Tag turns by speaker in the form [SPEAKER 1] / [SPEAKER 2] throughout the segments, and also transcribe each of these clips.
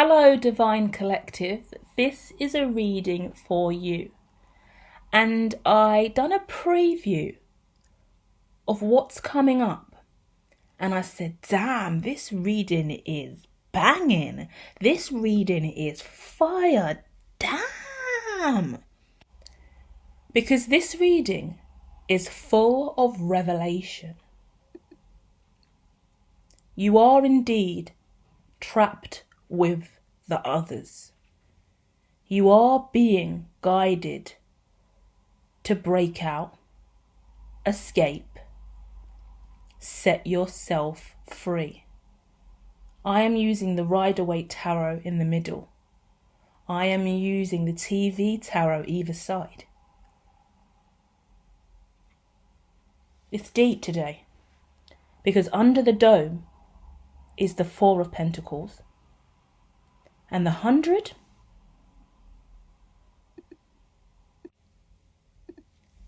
[SPEAKER 1] Hello, Divine Collective. This is a reading for you. And I done a preview of what's coming up. And I said, damn, this reading is banging. This reading is fire. Damn. Because this reading is full of revelation. You are indeed trapped with the others. You are being guided to break out, escape, set yourself free. I am using the Rider-Waite Tarot in the middle. I am using the TV Tarot either side. It's deep today because under the dome is the Four of Pentacles. And the 100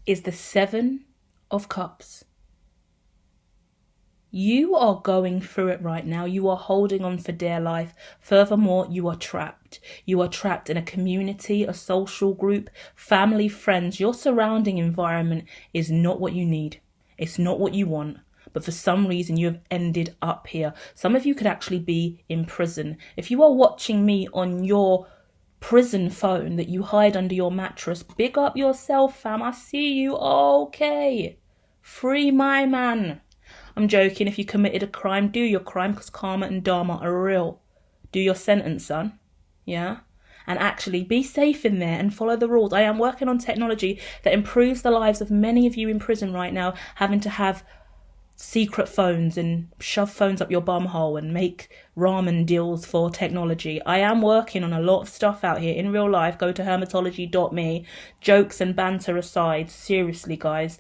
[SPEAKER 1] is the Seven of Cups. You are going through it right now. You are holding on for dear life. Furthermore, you are trapped. You are trapped in a community, a social group, family, friends. Your surrounding environment is not what you need. It's not what you want. But for some reason, you have ended up here. Some of you could actually be in prison. If you are watching me on your prison phone that you hide under your mattress, big up yourself, fam. I see you. Okay. Free my man. I'm joking. If you committed a crime, do your crime, because karma and dharma are real. Do your sentence, son. Yeah? And actually be safe in there and follow the rules. I am working on technology that improves the lives of many of you in prison right now, having to have secret phones and shove phones up your bum hole and make ramen deals for technology. I am working on a lot of stuff out here in real life. Go to hermitology.me. Jokes and banter aside, seriously guys,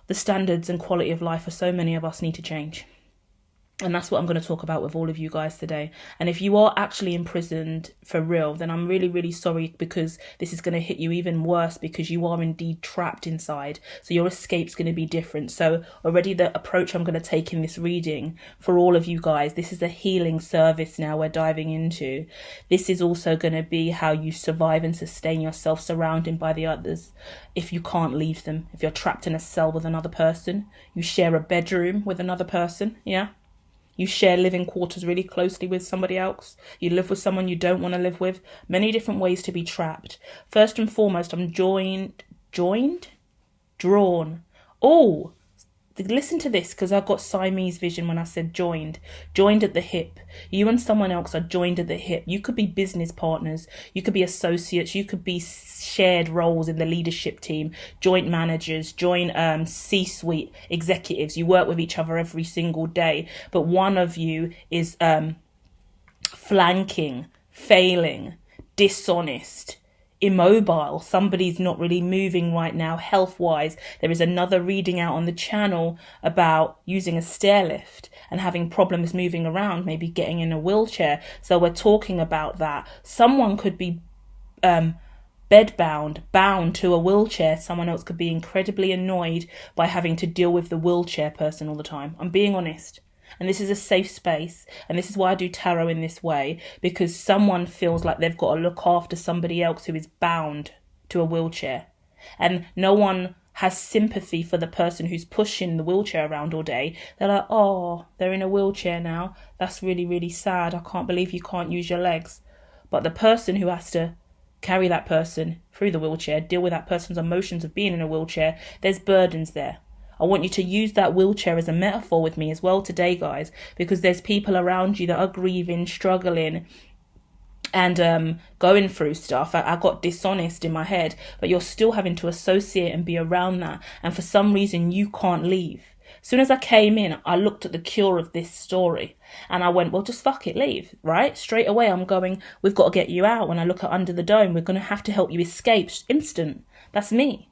[SPEAKER 1] the standards and quality of life for so many of us need to change. And that's what I'm going to talk about with all of you guys today. And if you are actually imprisoned for real, then I'm really, really sorry, because this is going to hit you even worse, because you are indeed trapped inside. So your escape's going to be different. So already the approach I'm going to take in this reading for all of you guys, this is a healing service now we're diving into. This is also going to be how you survive and sustain yourself surrounded by the others. If you can't leave them, if you're trapped in a cell with another person, you share a bedroom with another person, yeah? You share living quarters really closely with somebody else. You live with someone you don't want to live with. Many different ways to be trapped. First and foremost, I'm drawn. Oh, listen to this, because I got Siamese vision when I said joined. Joined at the hip. You and someone else are joined at the hip. You could be business partners. You could be associates. You could be shared roles in the leadership team. Joint managers. Joint C-suite executives. You work with each other every single day. But one of you is flanking, failing, dishonest, immobile. Somebody's not really moving right now health wise. There is another reading out on the channel about using a stair lift and having problems moving around, maybe getting in a wheelchair. So we're talking about that. Someone could be bedbound, bound to a wheelchair. Someone else could be incredibly annoyed by having to deal with the wheelchair person all the time. I'm being honest. And this is a safe space. And this is why I do tarot in this way, because someone feels like they've got to look after somebody else who is bound to a wheelchair. And no one has sympathy for the person who's pushing the wheelchair around all day. They're like, oh, they're in a wheelchair now. That's really, really sad. I can't believe you can't use your legs. But the person who has to carry that person through the wheelchair, deal with that person's emotions of being in a wheelchair, there's burdens there. I want you to use that wheelchair as a metaphor with me as well today, guys, because there's people around you that are grieving, struggling, and going through stuff. I got dishonest in my head, but you're still having to associate and be around that. And for some reason, you can't leave. As soon as I came in, I looked at the cure of this story and I went, well, just fuck it, leave, right? Straight away, I'm going, we've got to get you out. When I look at Under the Dome, we're going to have to help you escape. Instant. That's me.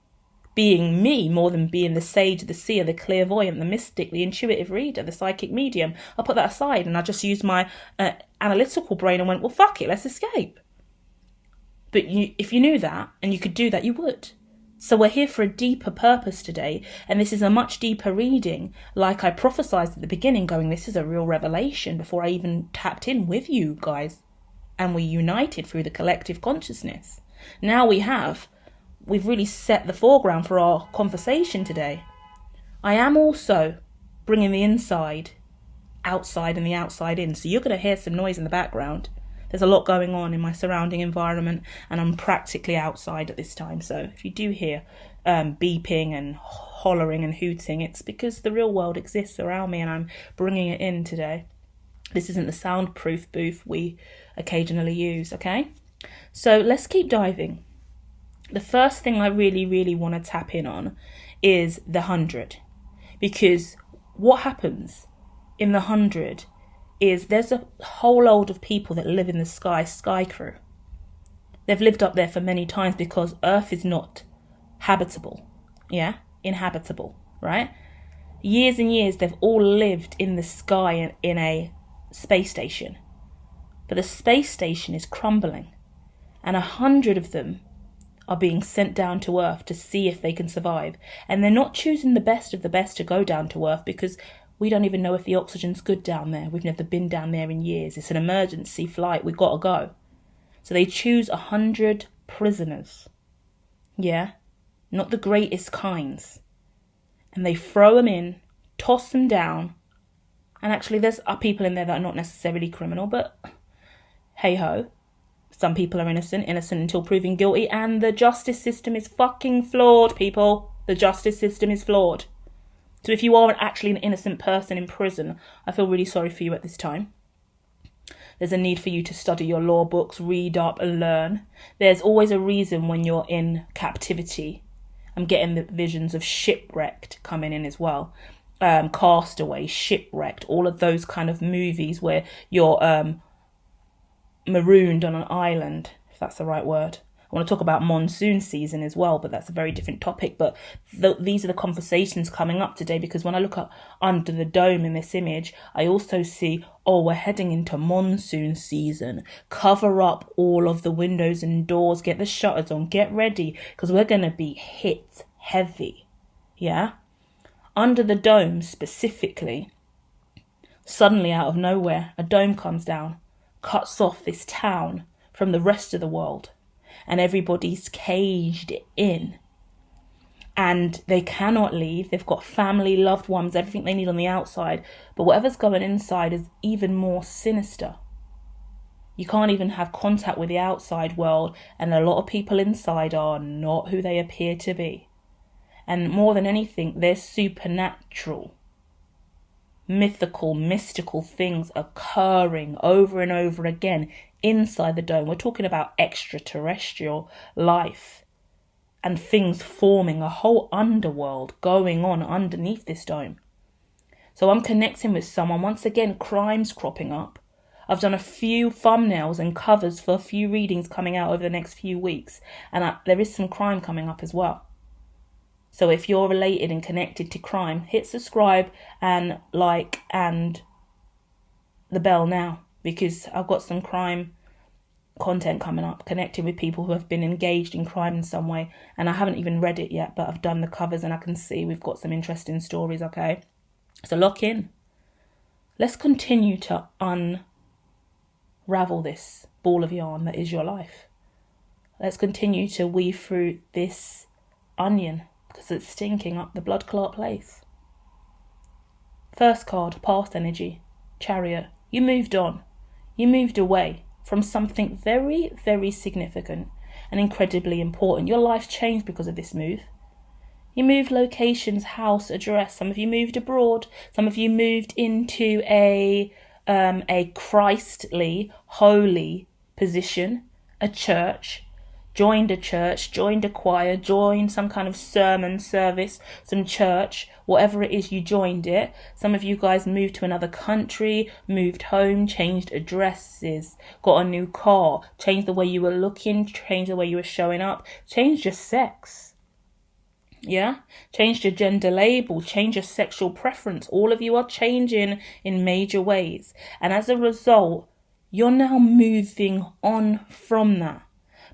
[SPEAKER 1] Being me more than being the sage, the seer, the clairvoyant, the mystic, the intuitive reader, the psychic medium. I put that aside and I just used my analytical brain and went, well, fuck it, let's escape. But if you knew that and you could do that, you would. So we're here for a deeper purpose today, and this is a much deeper reading. Like I prophesized at the beginning, going, this is a real revelation before I even tapped in with you guys. and we united through the collective consciousness. Now we've really set the foreground for our conversation today. I am also bringing the inside outside and the outside in. So you're going to hear some noise in the background. There's a lot going on in my surrounding environment, and I'm practically outside at this time. So if you do hear beeping and hollering and hooting, it's because the real world exists around me and I'm bringing it in today. This isn't the soundproof booth we occasionally use, okay? So let's keep diving. The first thing I really, really want to tap in on is the 100. Because what happens in the 100 is there's a whole load of people that live in the sky crew. They've lived up there for many times because Earth is not habitable. Yeah? Inhabitable, right? Years and years they've all lived in the sky in a space station. But the space station is crumbling. And 100 of them are being sent down to Earth to see if they can survive. And they're not choosing the best of the best to go down to Earth because we don't even know if the oxygen's good down there. We've never been down there in years. It's an emergency flight. We've got to go. So they choose 100 prisoners. Yeah? Not the greatest kinds. And they throw them in, toss them down. And actually there's people in there that are not necessarily criminal, but hey-ho. Some people are innocent until proven guilty. And the justice system is fucking flawed, people. The justice system is flawed. So if you are actually an innocent person in prison, I feel really sorry for you at this time. There's a need for you to study your law books, read up and learn. There's always a reason when you're in captivity. I'm getting the visions of shipwrecked coming in as well. Castaway, shipwrecked, all of those kind of movies where you're marooned on an island, if that's the right word. I want to talk about monsoon season as well, but that's a very different topic. But these are the conversations coming up today, because when I look at under the dome in this image, I also see, oh, we're heading into monsoon season. Cover up all of the windows and doors, get the shutters on, get ready, because we're going to be hit heavy. Yeah? Under the dome specifically, suddenly out of nowhere, a dome comes down, cuts off this town from the rest of the world. And everybody's caged in. And they cannot leave. They've got family, loved ones, everything they need on the outside. But whatever's going inside is even more sinister. You can't even have contact with the outside world. And a lot of people inside are not who they appear to be. And more than anything, there's supernatural, mythical, mystical things occurring over and over again inside the dome. We're talking about extraterrestrial life and things forming, a whole underworld going on underneath this dome. So I'm connecting with someone. Once again, crimes cropping up. I've done a few thumbnails and covers for a few readings coming out over the next few weeks. And there is some crime coming up as well. So if you're related and connected to crime, hit subscribe and like and the bell now, because I've got some crime content coming up, connecting with people who have been engaged in crime in some way. And I haven't even read it yet, but I've done the covers and I can see we've got some interesting stories, okay? So lock in. Let's continue to unravel this ball of yarn that is your life. Let's continue to weave through this onion, because it's stinking up the blood clot place. First card, past energy, Chariot. You moved on. You moved away from something very, very significant and incredibly important. Your life changed because of this move. You moved locations, house, address. Some of you moved abroad. Some of you moved into a Christly, holy position, a church. Joined a church, joined a choir, joined some kind of sermon service, some church, whatever it is, you joined it. Some of you guys moved to another country, moved home, changed addresses, got a new car, changed the way you were looking, changed the way you were showing up, changed your sex. Yeah? Changed your gender label, changed your sexual preference. All of you are changing in major ways. And as a result, you're now moving on from that.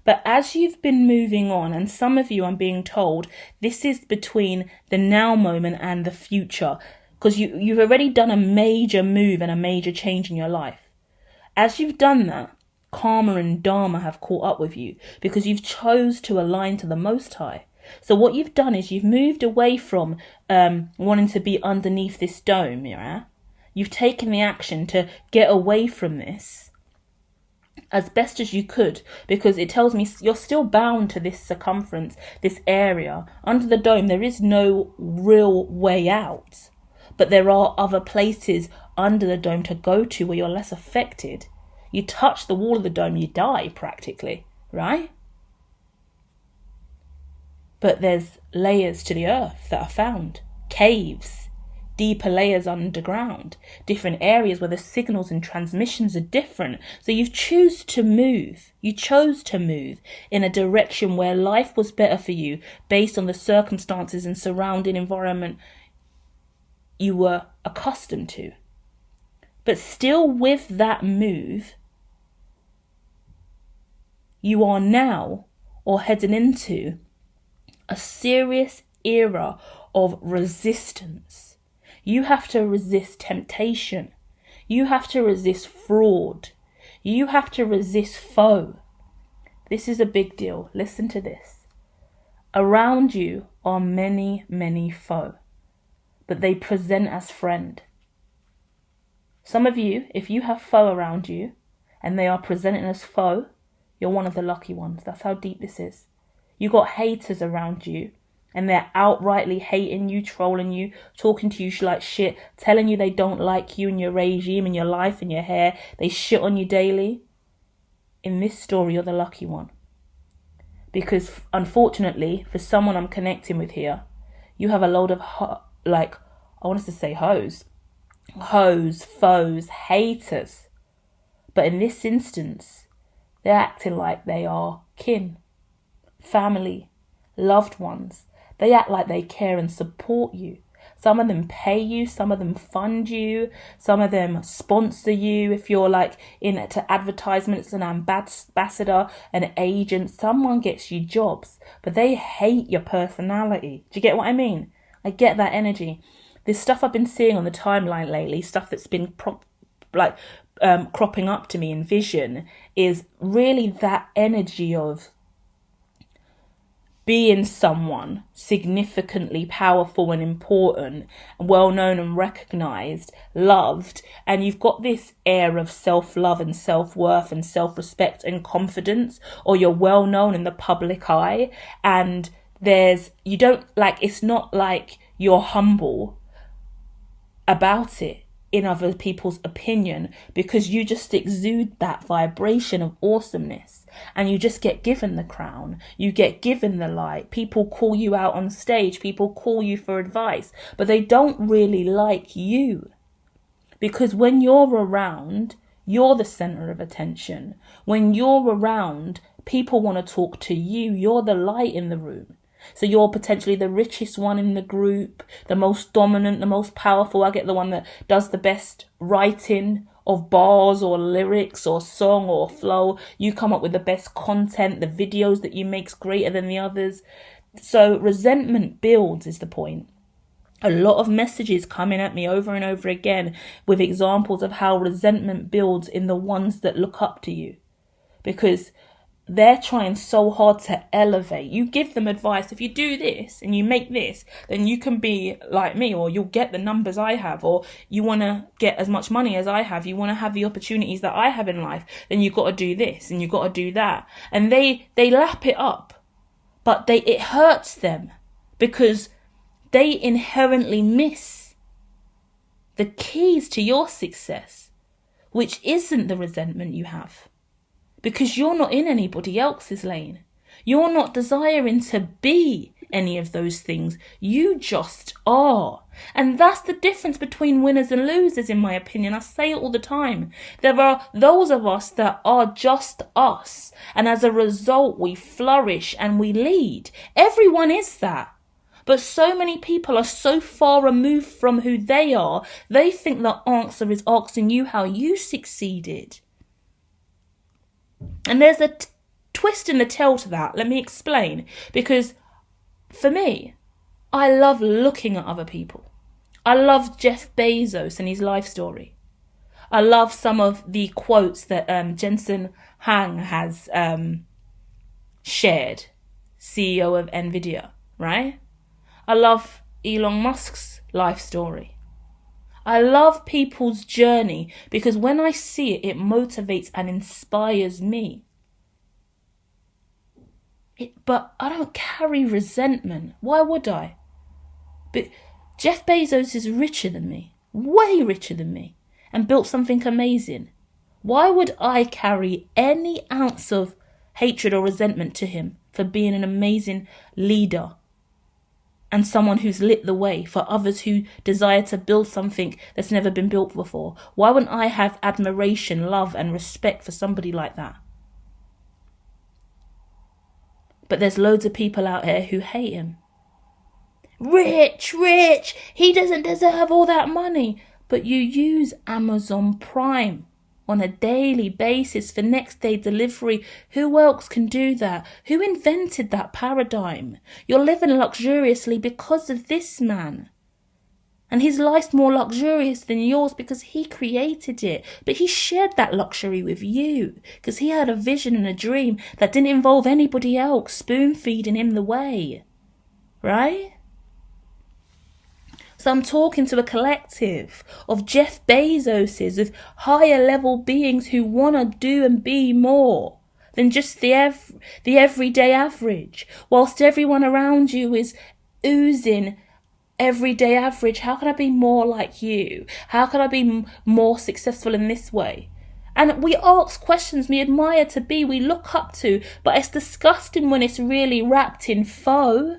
[SPEAKER 1] But as you've been moving on, and some of you, I'm being told, this is between the now moment and the future, because you've already done a major move and a major change in your life. As you've done that, karma and dharma have caught up with you because you've chose to align to the Most High. So what you've done is you've moved away from wanting to be underneath this dome, yeah? You've taken the action to get away from this as best as you could, because it tells me you're still bound to this circumference, this area. Under the dome, there is no real way out, but there are other places under the dome to go to where you're less affected. You touch the wall of the dome, you die practically, right? But there's layers to the earth that are found, caves, deeper layers underground, different areas where the signals and transmissions are different. So you chose to move in a direction where life was better for you based on the circumstances and surrounding environment you were accustomed to. But still with that move, you are now or heading into a serious era of resistance. You have to resist temptation. You have to resist fraud. You have to resist foe. This is a big deal. Listen to this. Around you are many, many foe, but they present as friend. Some of you, if you have foe around you and they are presenting as foe, you're one of the lucky ones. That's how deep this is. You got haters around you and they're outrightly hating you, trolling you, talking to you like shit, telling you they don't like you and your regime and your life and your hair. They shit on you daily. In this story, you're the lucky one. Because unfortunately, for someone I'm connecting with here, you have a load of, hoes, foes, haters. But in this instance, they're acting like they are kin, family, loved ones. They act like they care and support you. Some of them pay you, some of them fund you, some of them sponsor you. If you're like into advertisements, an ambassador, an agent, someone gets you jobs, but they hate your personality. Do you get what I mean? I get that energy. This stuff I've been seeing on the timeline lately, stuff that's been cropping up to me in vision, is really that energy of being someone significantly powerful and important, well known and recognized, loved, and you've got this air of self-love and self-worth and self-respect and confidence, or you're well known in the public eye, and it's not like you're humble about it in other people's opinion, because you just exude that vibration of awesomeness and you just get given the crown, you get given the light. People call you out on stage, people call you for advice, but they don't really like you, because when you're around, you're the center of attention. When you're around, people want to talk to you. You're the light in the room. So you're potentially the richest one in the group, the most dominant, the most powerful. I get the one that does the best writing of bars or lyrics or song or flow. You come up with the best content. The videos that you make's greater than the others. So resentment builds is the point. A lot of messages coming at me over and over again with examples of how resentment builds in the ones that look up to you, because they're trying so hard to elevate. You give them advice. If you do this and you make this, then you can be like me, or you'll get the numbers I have, or you want to get as much money as I have. You want to have the opportunities that I have in life. Then you've got to do this and you've got to do that. And they lap it up, but it hurts them because they inherently miss the keys to your success, which isn't the resentment you have. Because you're not in anybody else's lane. You're not desiring to be any of those things. You just are. And that's the difference between winners and losers, in my opinion. I say it all the time. There are those of us that are just us. And as a result, we flourish and we lead. Everyone is that. But so many people are so far removed from who they are, they think the answer is asking you how you succeeded. And there's a twist in the tail to that. Let me explain. Because for me, I love looking at other people. I love Jeff Bezos and his life story. I love some of the quotes that Jensen Huang has shared, CEO of Nvidia, right? I love Elon Musk's life story. I love people's journey because when I see it, it motivates and inspires me. But I don't carry resentment. Why would I? But Jeff Bezos is richer than me, way richer than me, and built something amazing. Why would I carry any ounce of hatred or resentment to him for being an amazing leader and someone who's lit the way for others who desire to build something that's never been built before? Why wouldn't I have admiration, love, and respect for somebody like that? But there's loads of people out here who hate him. Rich, he doesn't deserve all that money. But you use Amazon Prime on a daily basis for next day delivery. Who else can do that? Who invented that paradigm? You're living luxuriously because of this man. And his life's more luxurious than yours because he created it. But he shared that luxury with you because he had a vision and a dream that didn't involve anybody else spoon feeding him the way. Right? So I'm talking to a collective of Jeff Bezoses, of higher level beings who want to do and be more than just the everyday average. Whilst everyone around you is oozing everyday average, how can I be more like you? How can I be more successful in this way? And we ask questions we admire to be, we look up to, but it's disgusting when it's really wrapped in faux.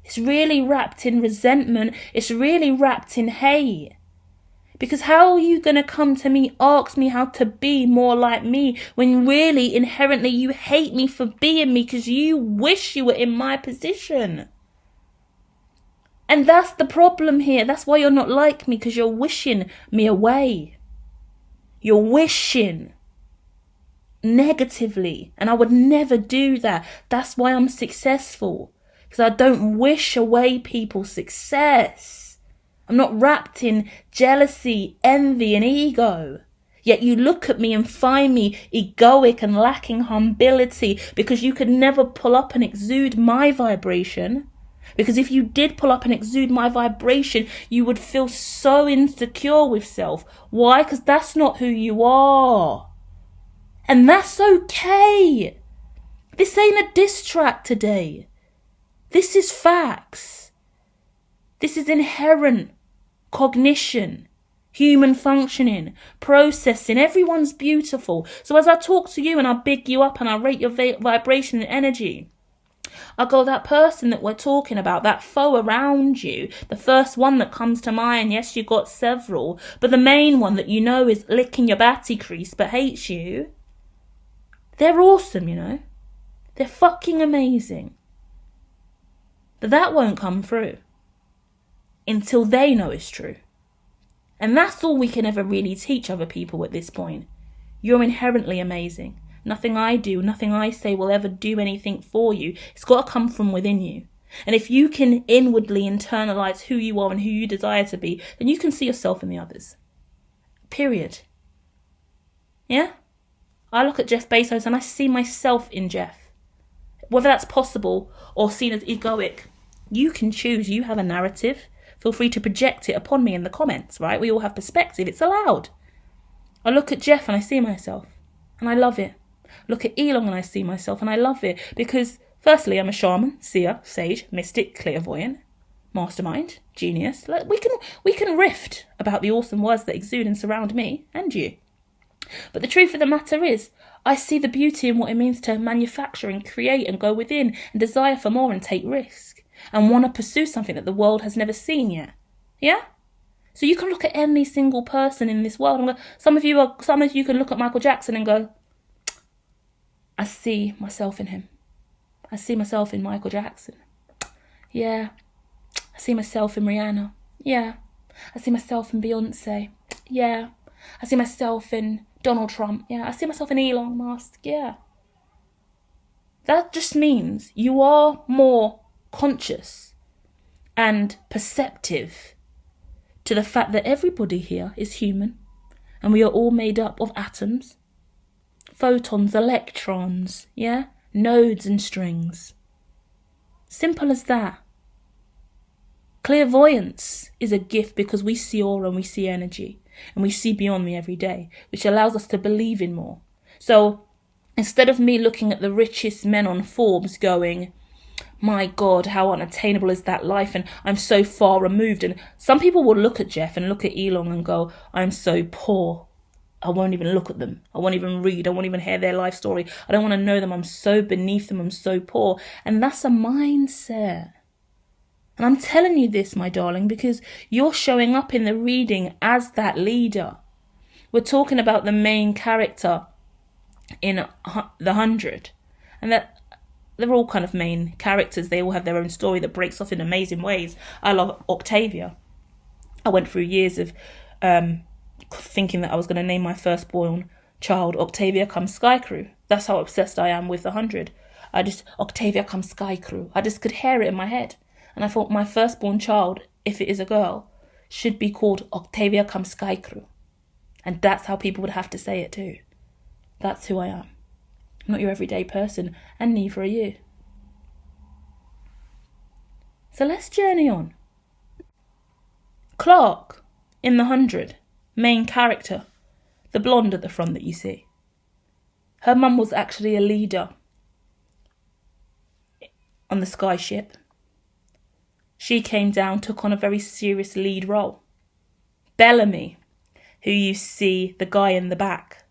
[SPEAKER 1] It's really wrapped in resentment. It's really wrapped in hate. Because how are you going to come to me, ask me how to be more like me, when really, inherently, you hate me for being me because you wish you were in my position? And that's the problem here. That's why you're not like me, because you're wishing me away. You're wishing negatively. And I would never do that. That's why I'm successful. Because I don't wish away people's success. I'm not wrapped in jealousy, envy, and ego. Yet you look at me and find me egoic and lacking humility because you could never pull up and exude my vibration. Because if you did pull up and exude my vibration, you would feel so insecure with self. Why? Because that's not who you are. And that's okay. This ain't a diss track today. This is facts. This is inherent cognition, human functioning, processing. Everyone's beautiful. So as I talk to you and I big you up and I rate your vibration and energy, I go, that person that we're talking about, that foe around you, the first one that comes to mind, yes, you got several, but the main one that you know is licking your batty crease but hates you, they're awesome, you know. They're fucking amazing. But that won't come through until they know it's true. And that's all we can ever really teach other people at this point. You're inherently amazing. Nothing I do, nothing I say will ever do anything for you. It's got to come from within you. And if you can inwardly internalize who you are and who you desire to be, then you can see yourself in the others. Period. Yeah? I look at Jeff Bezos and I see myself in Jeff. Whether that's possible or seen as egoic, you can choose. You have a narrative. Feel free to project it upon me in the comments, right? We all have perspective. It's allowed. I look at Jeff and I see myself and I love it. Look at Elon and I see myself and I love it because firstly, I'm a shaman, seer, sage, mystic, clairvoyant, mastermind, genius. Like we can rift about the awesome words that exude and surround me and you. But the truth of the matter is, I see the beauty in what it means to manufacture and create and go within and desire for more and take risk and want to pursue something that the world has never seen yet. Yeah? So you can look at any single person in this world and go, some of you can look at Michael Jackson and go, I see myself in him. I see myself in Michael Jackson. Yeah. I see myself in Rihanna. Yeah. I see myself in Beyonce. Yeah. I see myself in Donald Trump. Yeah. I see myself in Elon Musk. Yeah. That just means you are more conscious and perceptive to the fact that everybody here is human And we are all made up of atoms, photons, electrons, yeah? Nodes and strings. Simple as that. Clairvoyance is a gift because we see aura and we see energy and we see beyond the everyday, which allows us to believe in more. So instead of me looking at the richest men on Forbes going, my God, how unattainable is that life? And I'm so far removed. And some people will look at Jeff and look at Elon and go, I'm so poor. I won't even look at them. I won't even read. I won't even hear their life story. I don't want to know them. I'm so beneath them. I'm so poor. And that's a mindset. And I'm telling you this, my darling, because you're showing up in the reading as that leader. We're talking about the main character in the 100. And that they're all kind of main characters. They all have their own story that breaks off in amazing ways. I love Octavia. I went through years of thinking that I was going to name my firstborn child Octavia come Sky Crew. That's how obsessed I am with the 100. Octavia come Sky Crew. I just could hear it in my head. And I thought my firstborn child, if it is a girl, should be called Octavia come Sky Crew. And that's how people would have to say it too. That's who I am. I'm not your everyday person, and neither are you. So let's journey on. Clark, in the 100, main character, the blonde at the front that you see. Her mum was actually a leader on the sky ship. She came down, took on a very serious lead role. Bellamy, who you see, the guy in the back,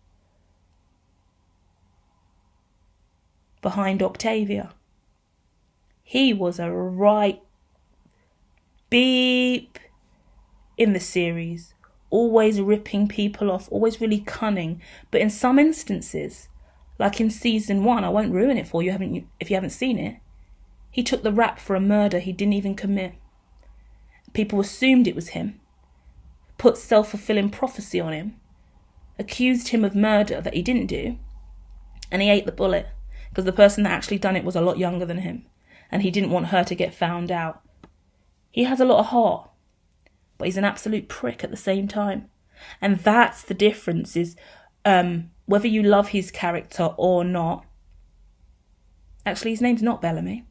[SPEAKER 1] behind Octavia. He was a right beep in the series, always ripping people off, always really cunning. But in some instances, like in season 1, I won't ruin it for you if you haven't seen it, he took the rap for a murder he didn't even commit. People assumed it was him, put self-fulfilling prophecy on him, accused him of murder that he didn't do, and he ate the bullet because the person that actually done it was a lot younger than him, and he didn't want her to get found out. He has a lot of heart, but he's an absolute prick at the same time. And that's the difference, is whether you love his character or not. Actually, his name's not Bellamy.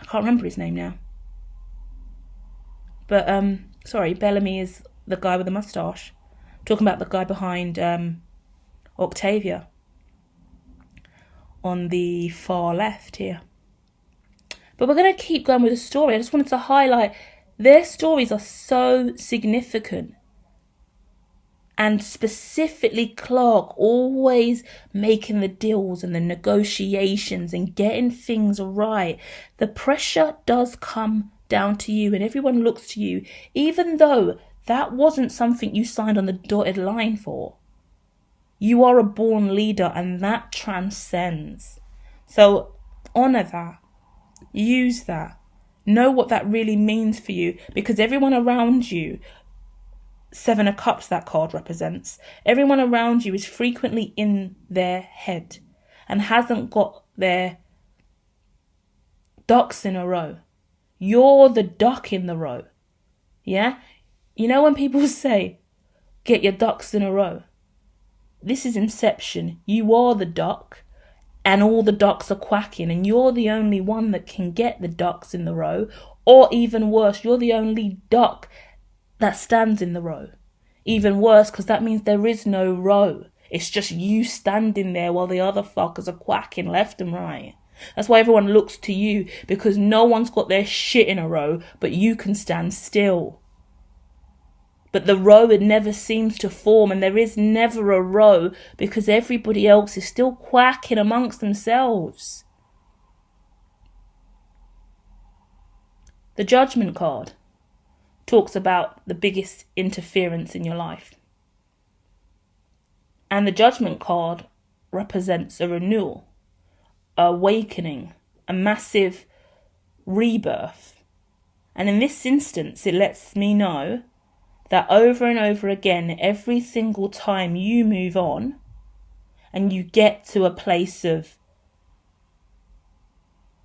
[SPEAKER 1] I can't remember his name now. But, sorry, Bellamy is the guy with the moustache. Talking about the guy behind Octavia on the far left here. But we're going to keep going with the story. I just wanted to highlight their stories are so significant. And specifically Clark always making the deals and the negotiations and getting things right. The pressure does come down to you and everyone looks to you, even though that wasn't something you signed on the dotted line for. You are a born leader and that transcends. So honor that. Use that. Know what that really means for you, because everyone around you, 7 of Cups that card represents, everyone around you is frequently in their head and hasn't got their ducks in a row. You're the duck in the row. Yeah? You know when people say, get your ducks in a row? This is Inception. You are the duck and all the ducks are quacking and you're the only one that can get the ducks in the row. Or even worse, you're the only duck that stands in the row. Even worse, because that means there is no row. It's just you standing there while the other fuckers are quacking left and right. That's why everyone looks to you, because no one's got their shit in a row, but you can stand still. But the row, it never seems to form, and there is never a row because everybody else is still quacking amongst themselves. The Judgment card talks about the biggest interference in your life. And the Judgment card represents a renewal, a awakening, a massive rebirth. And in this instance, it lets me know that over and over again, every single time you move on and you get to a place of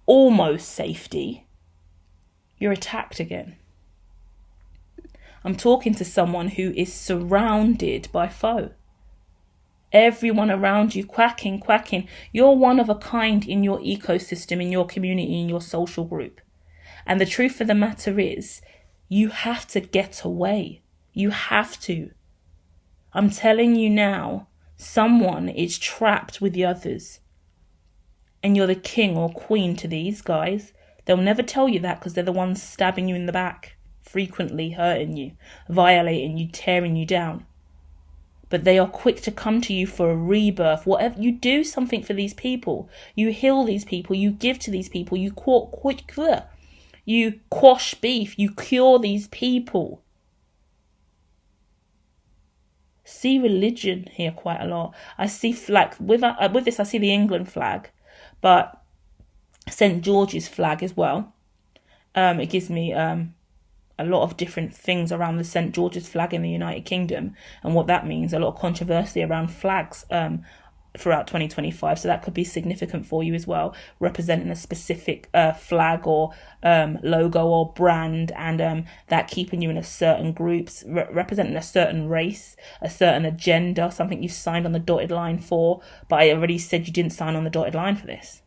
[SPEAKER 1] almost safety, you're attacked again. I'm talking to someone who is surrounded by foe. Everyone around you quacking. You're one of a kind in your ecosystem, in your community, in your social group. And the truth of the matter is, you have to get away. You have to. I'm telling you now, someone is trapped with the others. And you're the king or queen to these guys. They'll never tell you that because they're the ones stabbing you in the back, frequently hurting you, violating you, tearing you down. But they are quick to come to you for a rebirth. Whatever you do, something for these people. You heal these people. You give to these people. You quash beef. You cure these people. See religion here quite a lot. I see flag with this. I see the England flag, but St. George's flag as well. It gives me a lot of different things around the St. George's flag in the United Kingdom and what that means. A lot of controversy around flags throughout 2025. So that could be significant for you as well, representing a specific flag or logo or brand, and that keeping you in a certain groups, representing a certain race, a certain agenda, something you've signed on the dotted line for. But I already said you didn't sign on the dotted line for this.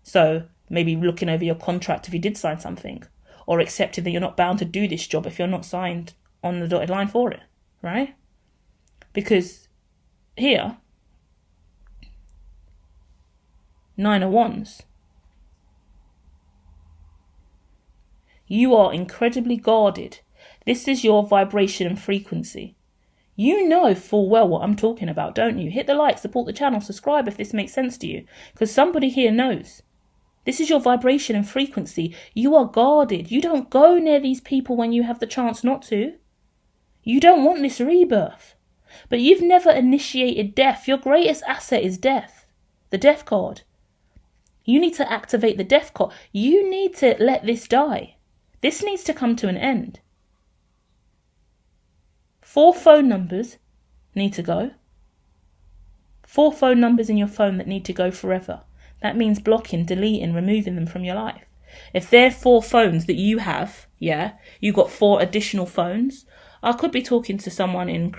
[SPEAKER 1] So maybe looking over your contract if you did sign something, or accepting that you're not bound to do this job if you're not signed on the dotted line for it, right? Because here, 9 of Wands, you are incredibly guarded. This is your vibration and frequency. You know full well what I'm talking about, don't you? Hit the like, support the channel, subscribe if this makes sense to you, because somebody here knows. This is your vibration and frequency. You are guarded. You don't go near these people when you have the chance not to. You don't want this rebirth. But you've never initiated death. Your greatest asset is death. The death card. You need to activate the death card. You need to let this die. This needs to come to an end. 4 phone numbers need to go. 4 phone numbers in your phone that need to go forever. That means blocking, deleting, removing them from your life. If they're 4 phones that you have, you got 4 additional phones. I could be talking to someone in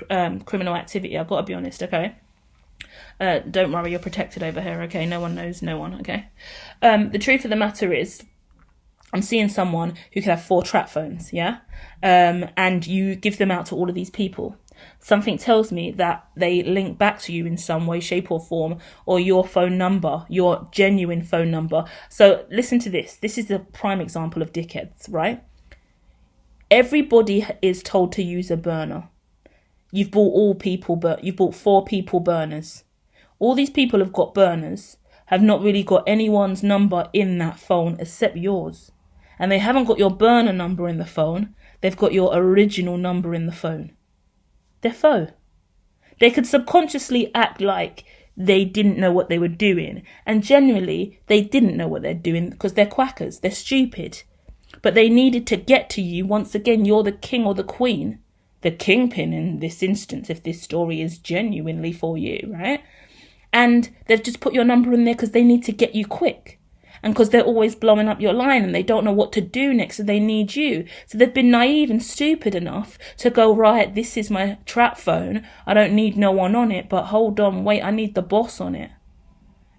[SPEAKER 1] criminal activity. I've got to be honest, okay? Don't worry, you're protected over here, okay? No one knows no one, okay? The truth of the matter is, I'm seeing someone who could have 4 trap phones, and you give them out to all of these people. Something tells me that they link back to you in some way, shape or form, or your phone number, your genuine phone number. So listen to this. This is a prime example of dickheads, right? Everybody is told to use a burner. You've bought 4 people burners. All these people have got burners, have not really got anyone's number in that phone except yours. And they haven't got your burner number in the phone. They've got your original number in the phone. They're foe. They could subconsciously act like they didn't know what they were doing. And generally, they didn't know what they're doing because they're quackers. They're stupid. But they needed to get to you. Once again, you're the king or the queen. The kingpin in this instance, if this story is genuinely for you, right? And they've just put your number in there because they need to get you quick. And because they're always blowing up your line and they don't know what to do next, so they need you. So they've been naive and stupid enough to go, right, this is my trap phone. I don't need no one on it, but hold on, wait, I need the boss on it.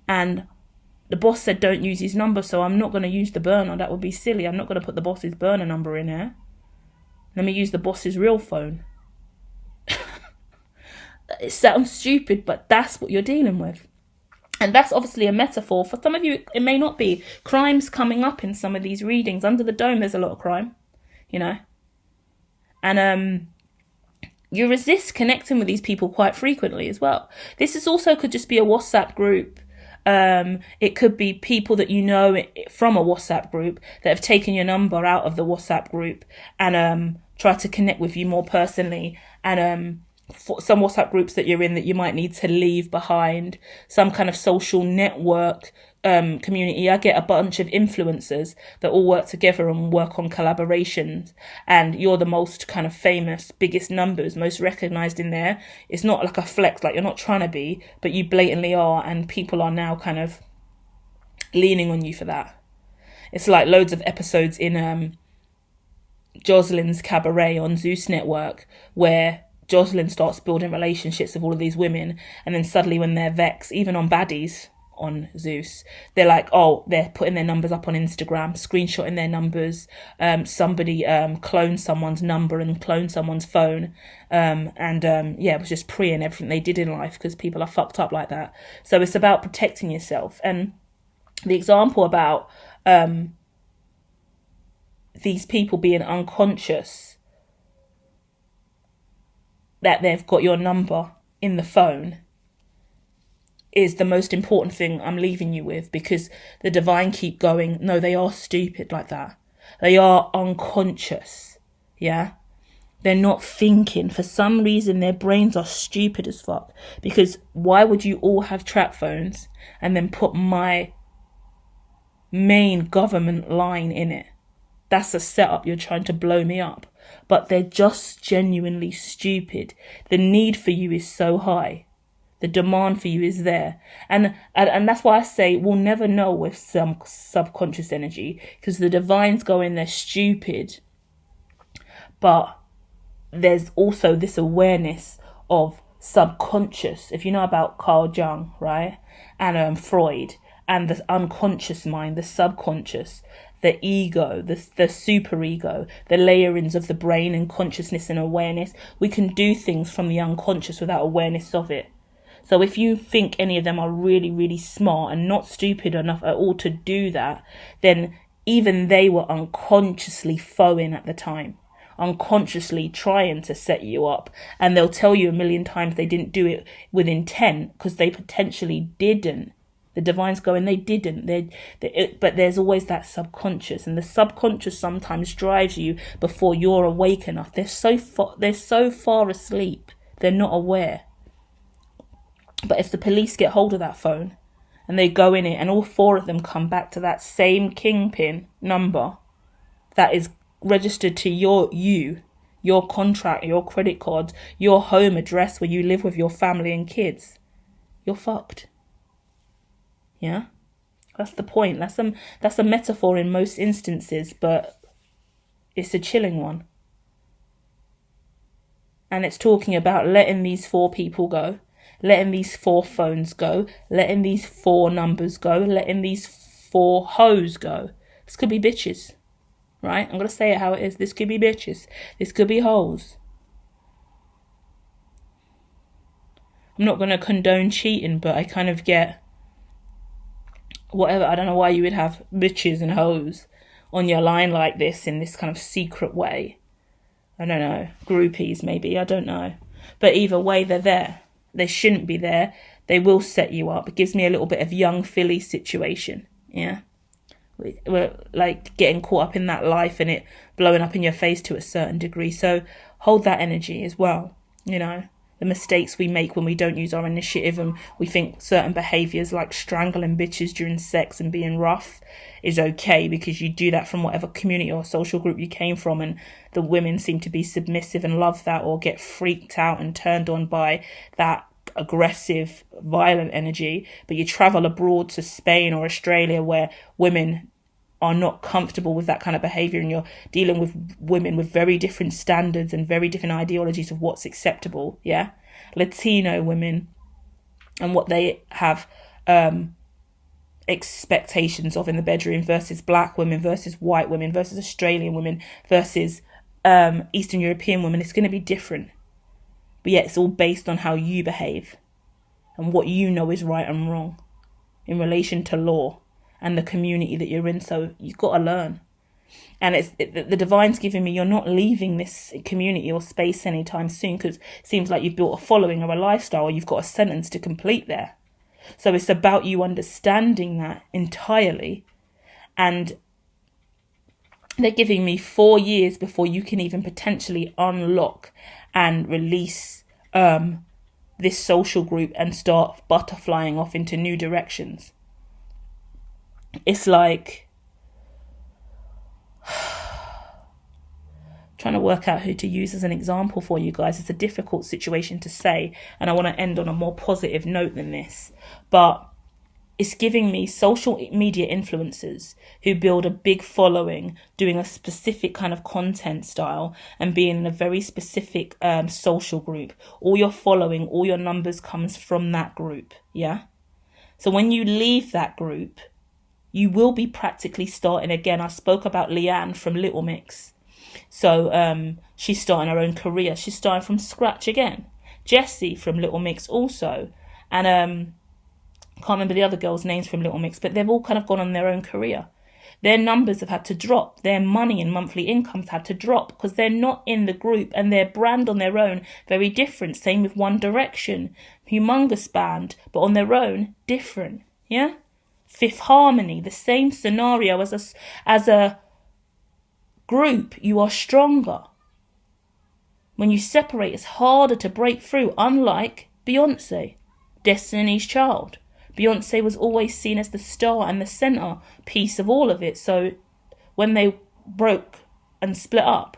[SPEAKER 1] And the boss said don't use his number, so I'm not going to use the burner. That would be silly. I'm not going to put the boss's burner number in here. Let me use the boss's real phone. It sounds stupid, but that's what you're dealing with. And that's obviously a metaphor. For some of you, it may not be. Crime's coming up in some of these readings. Under the dome, there's a lot of crime, And you resist connecting with these people quite frequently as well. This is also could just be a WhatsApp group. It could be people that you know from a WhatsApp group that have taken your number out of the WhatsApp group and tried to connect with you more personally. And for some WhatsApp groups that you're in that you might need to leave behind, some kind of social network community. I get a bunch of influencers that all work together and work on collaborations, and you're the most kind of famous, biggest numbers, most recognized in there. It's not like a flex, like you're not trying to be, but you blatantly are, and people are now kind of leaning on you for that. It's like loads of episodes in Jocelyn's Cabaret on Zeus Network, where Jocelyn starts building relationships with all of these women, and then suddenly when they're vexed, even on baddies on Zeus, they're like, oh, they're putting their numbers up on Instagram, screenshotting their numbers. Somebody cloned someone's number and cloned someone's phone, it was just preying everything they did in life, because people are fucked up like that. So it's about protecting yourself. And the example about these people being unconscious that they've got your number in the phone is the most important thing I'm leaving you with, because the divine keep going, no, they are stupid like that. They are unconscious. Yeah. They're not thinking. For some reason, their brains are stupid as fuck. Because why would you all have trap phones and then put my main government line in it? That's a setup. You're trying to blow me up. But they're just genuinely stupid. The need for you is so high. The demand for you is there. And that's why I say we'll never know with some subconscious energy, because the divines go in there stupid. But there's also this awareness of subconscious. If you know about Carl Jung, right? And Freud, and the unconscious mind, the subconscious, the ego, the super ego, the layerings of the brain and consciousness and awareness. We can do things from the unconscious without awareness of it. So if you think any of them are really, really smart and not stupid enough at all to do that, then even they were unconsciously foeing at the time, unconsciously trying to set you up. And they'll tell you a million times they didn't do it with intent, because they potentially didn't. The divines go, and they didn't. But there's always that subconscious, and the subconscious sometimes drives you before you're awake enough. They're so far asleep, they're not aware. But if the police get hold of that phone and they go in it, and all four of them come back to that same kingpin number that is registered to your contract, your credit card, your home address where you live with your family and kids, you're fucked. Yeah, that's the point. That's a metaphor in most instances, but it's a chilling one. And it's talking about letting these four people go, letting these four phones go, letting these four numbers go, letting these four hoes go. This could be bitches, right? I'm going to say it how it is. This could be bitches. This could be hoes. I'm not going to condone cheating, but I kind of get whatever. I don't know why you would have bitches and hoes on your line like this in this kind of secret way. I don't know. Groupies, maybe. I don't know. But either way, they're there. They shouldn't be there. They will set you up. It gives me a little bit of young Philly situation. Yeah. We're like getting caught up in that life and it blowing up in your face to a certain degree. So hold that energy as well. You know, the mistakes we make when we don't use our initiative and we think certain behaviours like strangling bitches during sex and being rough is okay because you do that from whatever community or social group you came from, and the women seem to be submissive and love that, or get freaked out and turned on by that aggressive, violent energy. But you travel abroad to Spain or Australia where women are not comfortable with that kind of behaviour, and you're dealing with women with very different standards and very different ideologies of what's acceptable. Yeah, Latino women and what they have expectations of in the bedroom versus black women versus white women versus Australian women versus Eastern European women. It's going to be different, but yet it's all based on how you behave and what you know is right and wrong in relation to law and the community that you're in. So you've got to learn. And the divine's giving me, you're not leaving this community or space anytime soon, because it seems like you've built a following or a lifestyle, or you've got a sentence to complete there. So it's about you understanding that entirely. And they're giving me 4 years before you can even potentially unlock and release this social group and start butterflying off into new directions. It's like trying to work out who to use as an example for you guys. It's a difficult situation to say, and I want to end on a more positive note than this. But it's giving me social media influencers who build a big following, doing a specific kind of content style and being in a very specific social group. All your following, all your numbers comes from that group, yeah? So when you leave that group, you will be practically starting again. I spoke about Leanne from Little Mix. So she's starting her own career. She's starting from scratch again. Jessie from Little Mix also. And can't remember the other girls' names from Little Mix, but they've all kind of gone on their own career. Their numbers have had to drop. Their money and monthly incomes had to drop because they're not in the group, and their brand on their own, very different. Same with One Direction. Humongous band, but on their own, different. Yeah? Fifth Harmony, the same scenario as a group. You are stronger. When you separate, it's harder to break through, unlike Beyonce, Destiny's Child. Beyonce was always seen as the star and the centre piece of all of it. So when they broke and split up,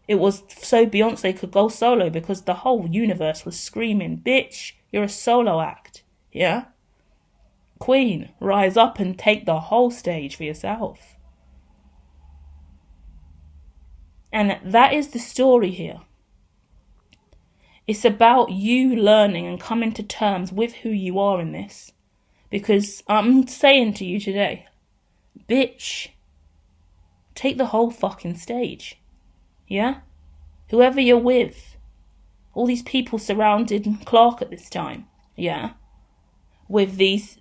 [SPEAKER 1] it was so Beyonce could go solo because the whole universe was screaming, bitch, you're a solo act. Yeah? Queen, rise up and take the whole stage for yourself. And that is the story here. It's about you learning and coming to terms with who you are in this. Because I'm saying to you today, bitch, take the whole fucking stage. Yeah? Whoever you're with, all these people surrounded Clark at this time. Yeah? With these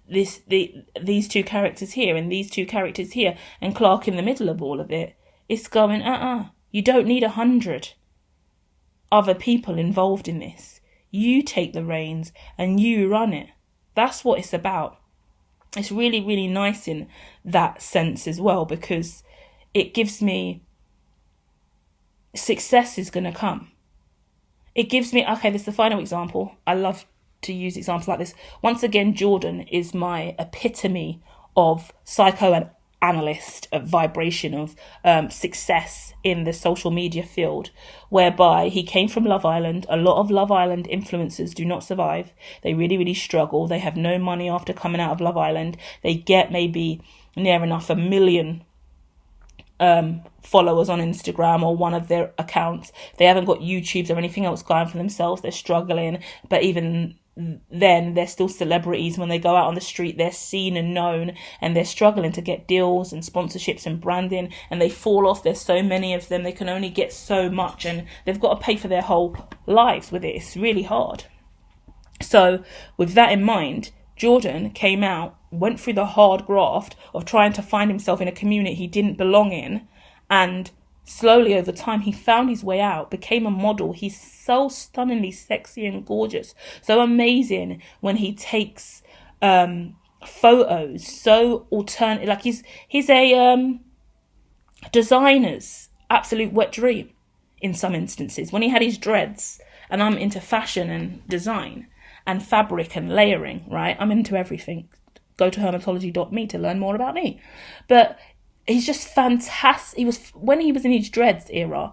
[SPEAKER 1] two characters here and these two characters here and Clark in the middle of all of it. It's going, you don't need 100 other people involved in this. You take the reins and you run it. That's what it's about. It's really, really nice in that sense as well, because it gives me success is going to come. It gives me, okay, this is the final example. I love to use examples like this. Once again, Jordan is my epitome of psychoanalyst, of vibration, of success in the social media field, whereby he came from Love Island. A lot of Love Island influencers do not survive. They really, really struggle. They have no money after coming out of Love Island. They get maybe near enough 1 million followers on Instagram or one of their accounts. They haven't got YouTubes or anything else going for themselves. They're struggling, but even then they're still celebrities. When they go out on the street, they're seen and known, and they're struggling to get deals and sponsorships and branding, and they fall off. There's so many of them, they can only get so much, and they've got to pay for their whole lives with it. It's really hard. So with that in mind, Jordan came out, went through the hard graft of trying to find himself in a community he didn't belong in, and slowly over time he found his way out, became a model. He's so stunningly sexy and gorgeous, so amazing when he takes photos, so alternative. Like he's a designer's absolute wet dream in some instances. When he had his dreads, and I'm into fashion and design and fabric and layering, right? I'm into everything. Go to hermitology.me to learn more about me. But he's just fantastic. When he was in his dreads era,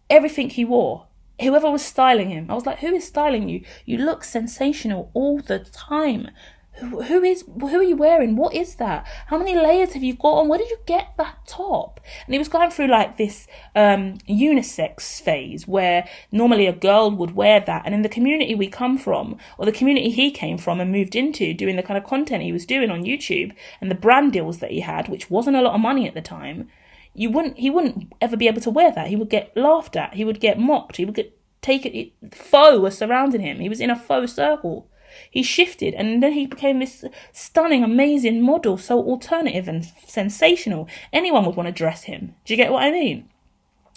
[SPEAKER 1] everything he wore, whoever was styling him, I was like, who is styling you? You look sensational all the time. Who are you wearing? What is that? How many layers have you got on? Where did you get that top? And he was going through like this unisex phase where normally a girl would wear that. And in the community we come from, or the community he came from and moved into, doing the kind of content he was doing on YouTube and the brand deals that he had, which wasn't a lot of money at the time, he wouldn't ever be able to wear that. He would get laughed at. He would get mocked. He would get taken. Foe was surrounding him. He was in a faux circle. He shifted, and then he became this stunning, amazing model, so alternative and sensational. Anyone would want to dress him. Do you get what I mean?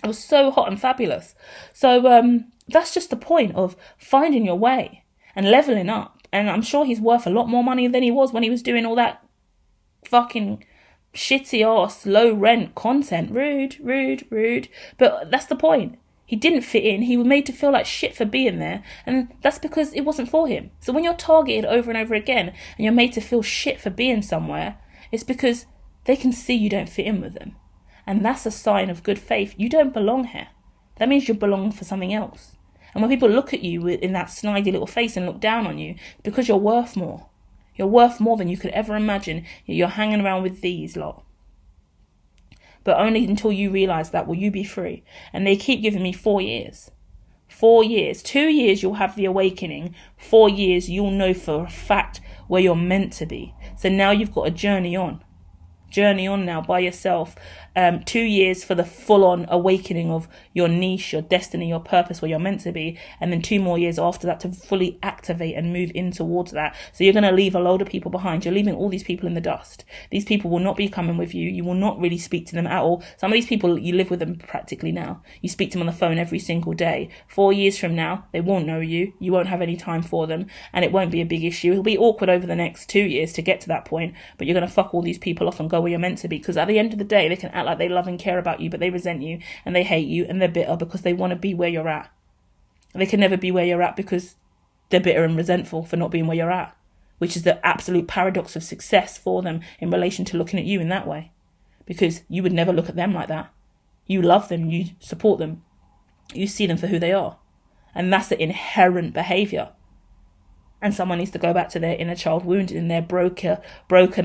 [SPEAKER 1] It was so hot and fabulous. So that's just the point of finding your way and leveling up. And I'm sure he's worth a lot more money than he was when he was doing all that fucking shitty ass low rent content. Rude. But that's the point. He didn't fit in. He was made to feel like shit for being there. And that's because it wasn't for him. So when you're targeted over and over again and you're made to feel shit for being somewhere, it's because they can see you don't fit in with them. And that's a sign of good faith. You don't belong here. That means you belong for something else. And when people look at you in that snidey little face and look down on you, it's because you're worth more. You're worth more than you could ever imagine. You're hanging around with these lot. But only until you realise that will you be free. And they keep giving me 4 years. 4 years. 2 years you'll have the awakening. 4 years you'll know for a fact where you're meant to be. So now you've got a journey on. Journey on now by yourself. 2 years for the full-on awakening of your niche, your destiny, your purpose, where you're meant to be, and then 2 more years after that to fully activate and move in towards that. So you're going to leave a load of people behind. You're leaving all these people in the dust. These people will not be coming with you. You will not really speak to them at all. Some of these people, you live with them practically now. You speak to them on the phone every single day. 4 years from now, they won't know you. You won't have any time for them, and it won't be a big issue. It'll be awkward over the next 2 years to get to that point, but you're going to fuck all these people off and go where you're meant to be, because at the end of the day, they can act like they love and care about you, but they resent you and they hate you and they're bitter because they want to be where you're at. They can never be where you're at because they're bitter and resentful for not being where you're at, which is the absolute paradox of success for them in relation to looking at you in that way, because you would never look at them like that. You love them, you support them, you see them for who they are, and that's the inherent behavior. And someone needs to go back to their inner child wounded and their broken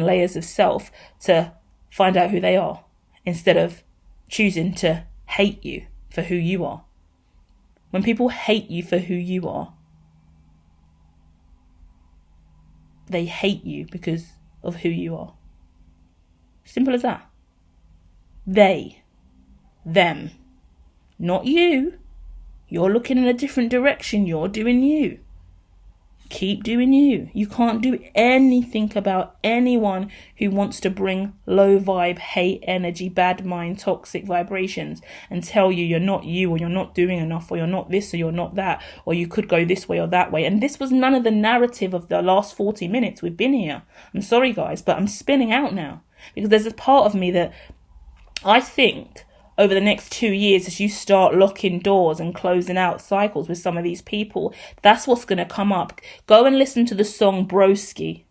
[SPEAKER 1] layers of self to find out who they are, instead of choosing to hate you for who you are. When people hate you for who you are, they hate you because of who you are. Simple as that. They, them, not you. You're looking in a different direction. You're doing you. Keep doing you. You can't do anything about anyone who wants to bring low vibe, hate energy, bad mind, toxic vibrations and tell you you're not you, or you're not doing enough, or you're not this, or you're not that, or you could go this way or that way. And this was none of the narrative of the last 40 minutes we've been here. I'm sorry, guys, but I'm spinning out now, because there's a part of me that I think over the next 2 years, as you start locking doors and closing out cycles with some of these people, that's what's going to come up. Go and listen to the song Broski.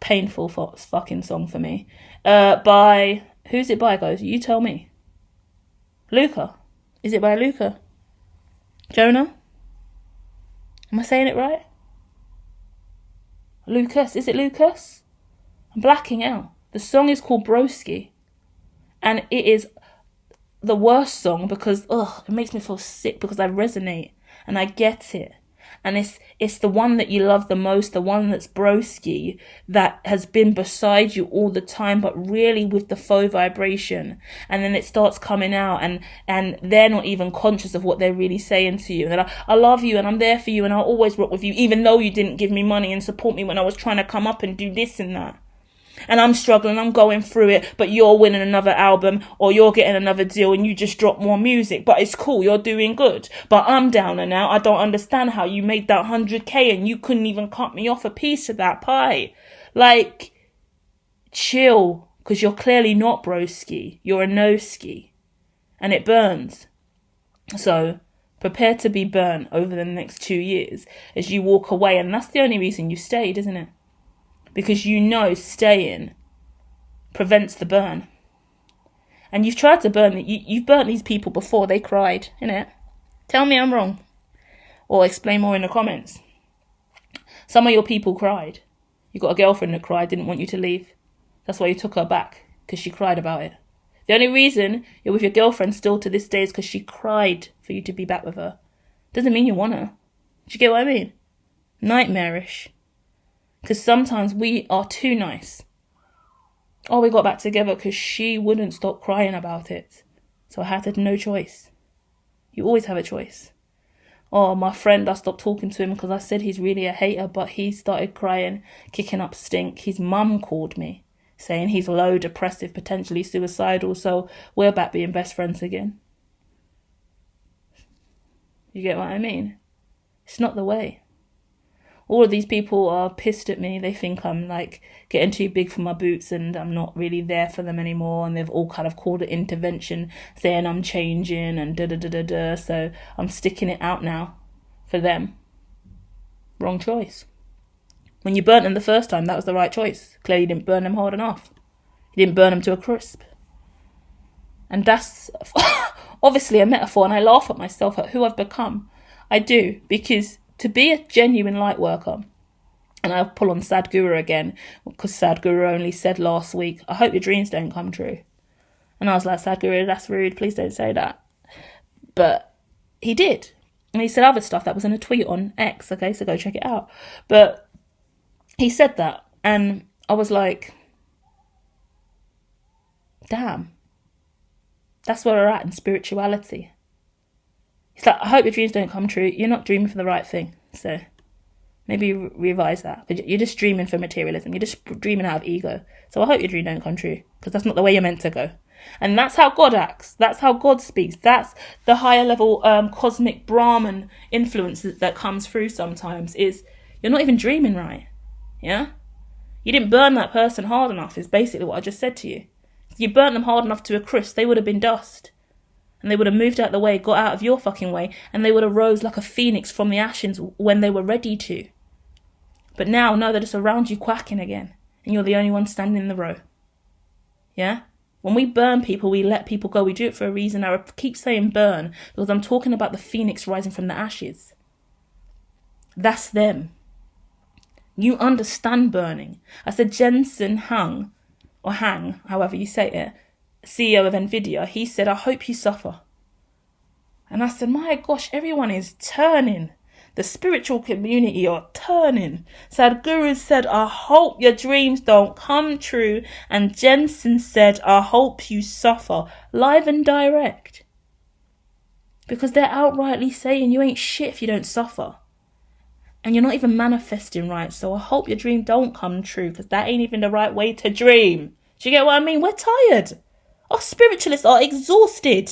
[SPEAKER 1] Painful fucking song for me. By, who's it by, guys? You tell me. Luca. Is it by Luca? Jonah? Am I saying it right? Lucas. Is it Lucas? I'm blacking out. The song is called Broski. And it is the worst song because it makes me feel sick, because I resonate and I get it. And it's the one that you love the most, the one that's broski, that has been beside you all the time, but really with the faux vibration. And then it starts coming out and they're not even conscious of what they're really saying to you. And they're like, I love you and I'm there for you and I'll always rock with you, even though you didn't give me money and support me when I was trying to come up and do this and that. And I'm struggling, I'm going through it, but you're winning another album or you're getting another deal and you just drop more music. But it's cool, you're doing good. But I'm downer now. I don't understand how you made that 100k and you couldn't even cut me off a piece of that pie. Like, chill, because you're clearly not broski. You're a no-ski. And it burns. So prepare to be burnt over the next 2 years as you walk away. And that's the only reason you stayed, isn't it? Because you know staying prevents the burn. And you've tried to burn it. You've burnt these people before. They cried, innit? Tell me I'm wrong. Or explain more in the comments. Some of your people cried. You got a girlfriend that cried, didn't want you to leave. That's why you took her back, because she cried about it. The only reason you're with your girlfriend still to this day is because she cried for you to be back with her. Doesn't mean you want her. Do you get what I mean? Nightmarish. Because sometimes we are too nice. Oh, we got back together because she wouldn't stop crying about it. So I had no choice. You always have a choice. Oh, my friend, I stopped talking to him because I said he's really a hater, but he started crying, kicking up stink. His mum called me, saying he's low, depressive, potentially suicidal, so we're back being best friends again. You get what I mean? It's not the way. All of these people are pissed at me. They think I'm like getting too big for my boots and I'm not really there for them anymore. And they've all kind of called it intervention, saying I'm changing and da-da-da-da-da. So I'm sticking it out now for them. Wrong choice. When you burnt them the first time, that was the right choice. Clearly you didn't burn them hard enough. You didn't burn them to a crisp. And that's obviously a metaphor, and I laugh at myself at who I've become. I do, because to be a genuine light worker, And I'll pull on Sadhguru again, because Sadhguru only said last week, I hope your dreams don't come true. And I was like, Sadhguru, that's rude. Please don't say that. But he did. And he said other stuff that was in a tweet on X. Okay, so go check it out. But he said that. And I was like, damn. That's where we're at in spirituality. He's like, I hope your dreams don't come true. You're not dreaming for the right thing. So maybe revise that. But you're just dreaming for materialism. You're just dreaming out of ego. So I hope your dream don't come true, because that's not the way you're meant to go. And that's how God acts. That's how God speaks. That's the higher level cosmic Brahman influence that comes through sometimes, is you're not even dreaming right. Yeah? You didn't burn that person hard enough, is basically what I just said to you. If you burnt them hard enough to a crisp, they would have been dust. And they would have moved out the way, got out of your fucking way, and they would have rose like a phoenix from the ashes when they were ready to. But now, no, they're just around you quacking again. And you're the only one standing in the row. Yeah? When we burn people, we let people go. We do it for a reason. I keep saying burn, because I'm talking about the phoenix rising from the ashes. That's them. You understand burning. I said Jensen Hang, or Hang, however you say it, CEO of Nvidia, he said, I hope you suffer. And I said, my gosh, everyone is turning. The spiritual community are turning. Sadhguru said, I hope your dreams don't come true. And Jensen said, I hope you suffer. Live and direct. Because they're outrightly saying you ain't shit if you don't suffer. And you're not even manifesting right. So I hope your dream don't come true, because that ain't even the right way to dream. Do you get what I mean? We're tired. Our spiritualists are exhausted.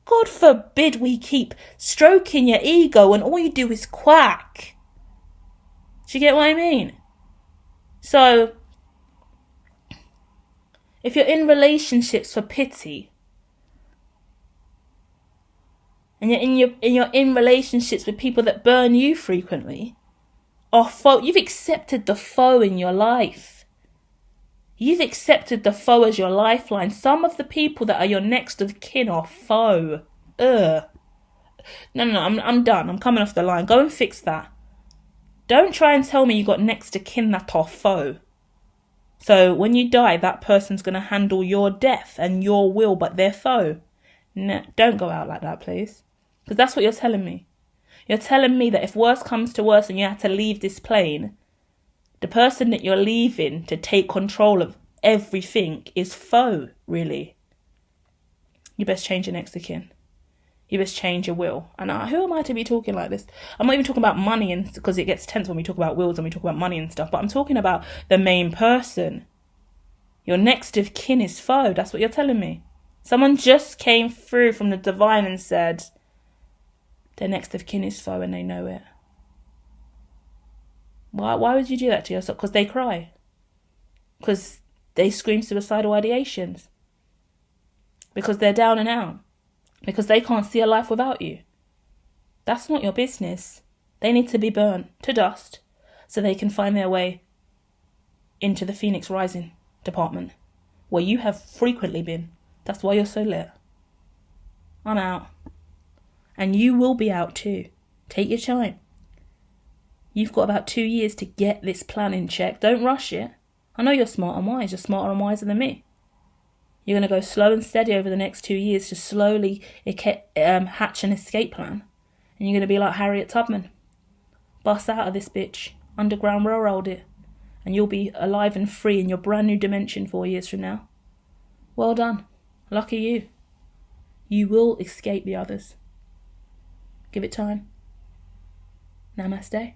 [SPEAKER 1] God forbid we keep stroking your ego and all you do is quack. Do you get what I mean? So, if you're in relationships for pity, and you're in relationships with people that burn you frequently, or you've accepted the foe in your life. You've accepted the foe as your lifeline. Some of the people that are your next of kin are foe. No, I'm done. I'm coming off the line. Go and fix that. Don't try and tell me you got next of kin that are foe. So when you die, that person's going to handle your death and your will, but they're foe. No, don't go out like that, please. Because that's what you're telling me. You're telling me that if worse comes to worse and you have to leave this plane, the person that you're leaving to take control of everything is foe, really. You best change your next of kin. You best change your will. And who am I to be talking like this? I'm not even talking about money, and because it gets tense when we talk about wills and we talk about money and stuff, but I'm talking about the main person. Your next of kin is foe. That's what you're telling me. Someone just came through from the divine and said their next of kin is foe, and they know it. Why would you do that to yourself? Because they cry. Because they scream suicidal ideations. Because they're down and out. Because they can't see a life without you. That's not your business. They need to be burnt to dust so they can find their way into the Phoenix Rising department, where you have frequently been. That's why you're so lit. I'm out. And you will be out too. Take your time. You've got about 2 years to get this plan in check. Don't rush it. I know you're smart and wise. You're smarter and wiser than me. You're going to go slow and steady over the next 2 years to slowly hatch an escape plan. And you're going to be like Harriet Tubman. Bust out of this bitch. Underground railroad it. And you'll be alive and free in your brand new dimension 4 years from now. Well done. Lucky you. You will escape the others. Give it time. Namaste.